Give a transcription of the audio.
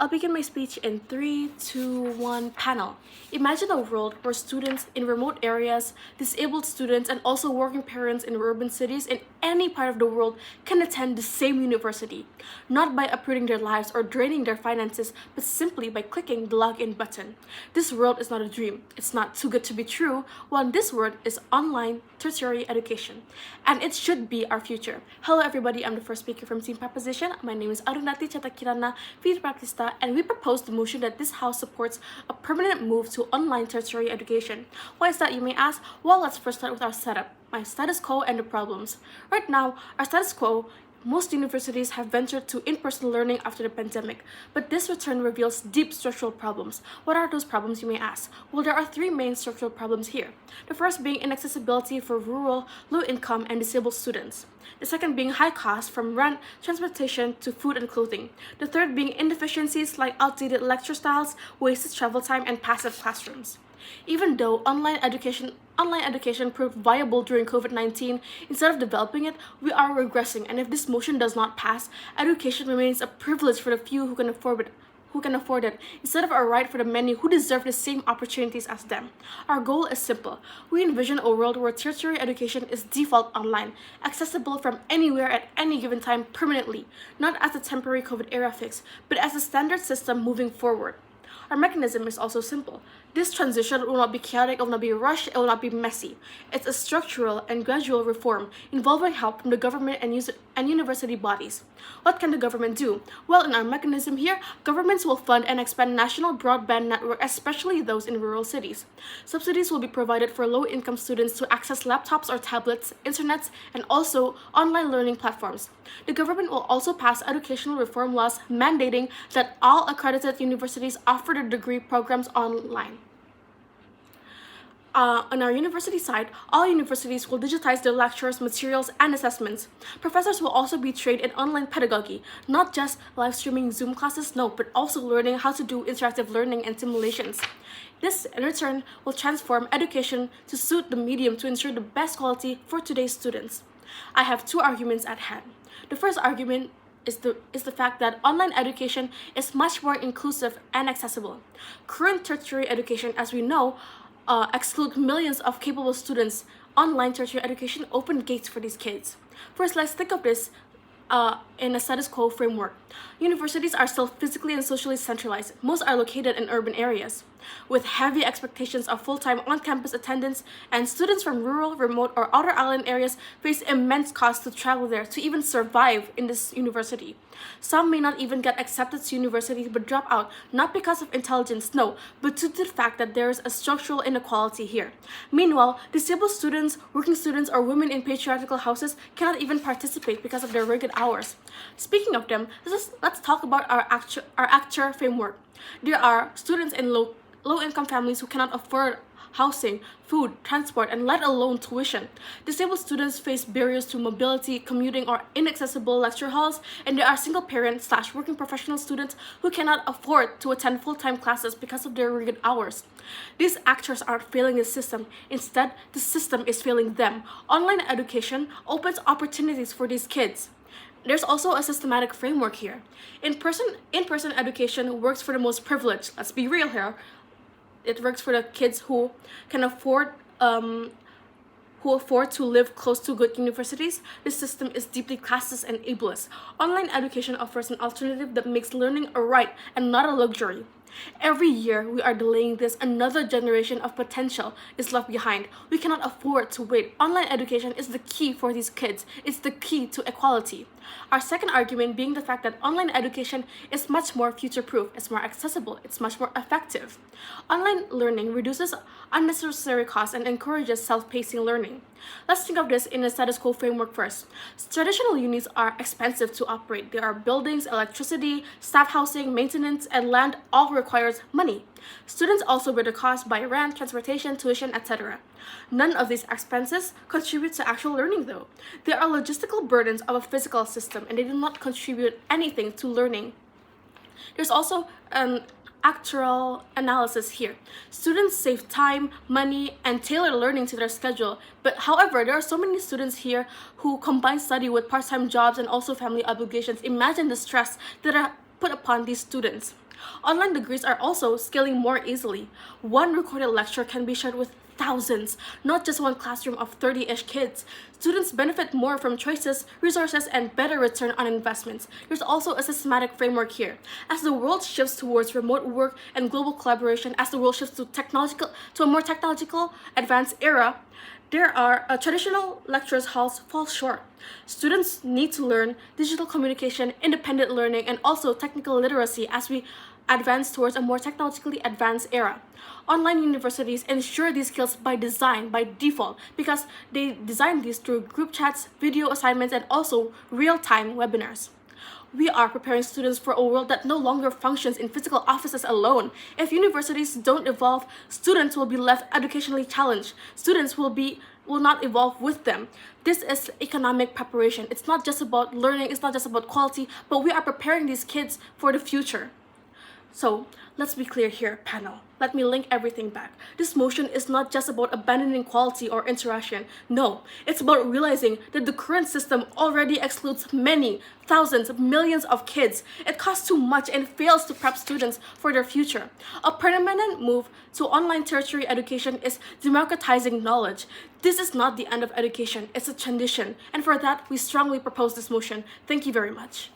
I'll begin my speech in 3, 2, 1 panel. Imagine a world where students in remote areas, disabled students, and also working parents in urban cities in any part of the world can attend the same university, not by uprooting their lives or draining their finances, but simply by clicking the login button. This world is not a dream. It's not too good to be true. Well, this world is online tertiary education, and it should be our future. Hello everybody, I'm the first speaker from Team Proposition. My name is Arundhati Cettakirana F.P, and we propose the motion that this House supports a permanent move to online tertiary education. Why is that, you may ask? Well, let's first start with our setup, my status quo and the problems. Right now, our status quo, most universities have ventured to in-person learning after the pandemic, but this return reveals deep structural problems. What are those problems, you may ask? Well, there are three main structural problems here. The first being inaccessibility for rural, low-income, and disabled students. The second being high costs from rent, transportation, to food and clothing. The third being inefficiencies like outdated lecture styles, wasted travel time, and passive classrooms. Even though online education proved viable during COVID-19, instead of developing it, we are regressing, and if this motion does not pass, education remains a privilege for the few who can afford it, instead of a right for the many who deserve the same opportunities as them. Our goal is simple. We envision a world where tertiary education is default online, accessible from anywhere at any given time permanently, not as a temporary COVID era fix, but as a standard system moving forward. Our mechanism is also simple. This transition will not be chaotic, it will not be rushed, it will not be messy. It's a structural and gradual reform involving help from the government and university bodies. What can the government do? Well, in our mechanism here, governments will fund and expand national broadband network, especially those in rural cities. Subsidies will be provided for low-income students to access laptops or tablets, internets, and also online learning platforms. The government will also pass educational reform laws mandating that all accredited universities offer their degree programs online. On our university side, all universities will digitize their lectures, materials, and assessments. Professors will also be trained in online pedagogy, not just live streaming Zoom classes, no, but also learning how to do interactive learning and simulations. This, in return, will transform education to suit the medium to ensure the best quality for today's students. I have two arguments at hand. The first argument is the fact that online education is much more inclusive and accessible. Current tertiary education, as we know, exclude millions of capable students. Online tertiary education opened gates for these kids. First, let's think of this in a status quo framework. Universities are still physically and socially centralized. Most are located in urban areas, with heavy expectations of full-time on-campus attendance, and students from rural, remote, or outer island areas face immense costs to travel there to even survive in this university. Some may not even get accepted to university but drop out, not because of intelligence, no, but due to the fact that there is a structural inequality here. Meanwhile, disabled students, working students, or women in patriarchal houses cannot even participate because of their rigid hours. Speaking of them, let's talk about our actor framework. There are students in low-income families who cannot afford housing, food, transport, and let alone tuition. Disabled students face barriers to mobility, commuting, or inaccessible lecture halls, and there are single-parent/working professional students who cannot afford to attend full-time classes because of their rigid hours. These actors aren't failing the system. Instead, the system is failing them. Online education opens opportunities for these kids. There's also a systematic framework here. In-person education works for the most privileged. Let's be real here. It works for the kids who can afford to live close to good universities. This system is deeply classist and ableist. Online education offers an alternative that makes learning a right and not a luxury. Every year we are delaying this, another generation of potential is left behind. We cannot afford to wait. Online education is the key for these kids. It's the key to equality. Our second argument being the fact that online education is much more future-proof, it's more accessible, it's much more effective. Online learning reduces unnecessary costs and encourages self-pacing learning. Let's think of this in a status quo framework first. Traditional unis are expensive to operate. There are buildings, electricity, staff housing, maintenance, and land all requires money. Students also bear the cost by rent, transportation, tuition, etc. None of these expenses contribute to actual learning though. They are logistical burdens of a physical system and they do not contribute anything to learning. There's also an actual analysis here. Students save time, money, and tailor learning to their schedule. But however, there are so many students here who combine study with part-time jobs and also family obligations. Imagine the stress that put upon these students. Online degrees are also scaling more easily. One recorded lecture can be shared with thousands, not just one classroom of 30-ish kids. Students benefit more from choices, resources, and better return on investments. There's also a systematic framework here. As the world shifts towards remote work and global collaboration, as the world shifts to a more technological, advanced era, there are traditional lectures halls fall short. Students need to learn digital communication, independent learning, and also technical literacy as we advance towards a more technologically advanced era. Online universities ensure these skills by design, by default, because they design these through group chats, video assignments, and also real-time webinars. We are preparing students for a world that no longer functions in physical offices alone. If universities don't evolve, students will be left educationally challenged. Students will not evolve with them. This is economic preparation. It's not just about learning, it's not just about quality, but we are preparing these kids for the future. So let's be clear here, panel. Let me link everything back. This motion is not just about abandoning quality or interaction. No, it's about realizing that the current system already excludes many, thousands, millions of kids. It costs too much and fails to prep students for their future. A permanent move to online tertiary education is democratizing knowledge. This is not the end of education, it's a transition. And for that, we strongly propose this motion. Thank you very much.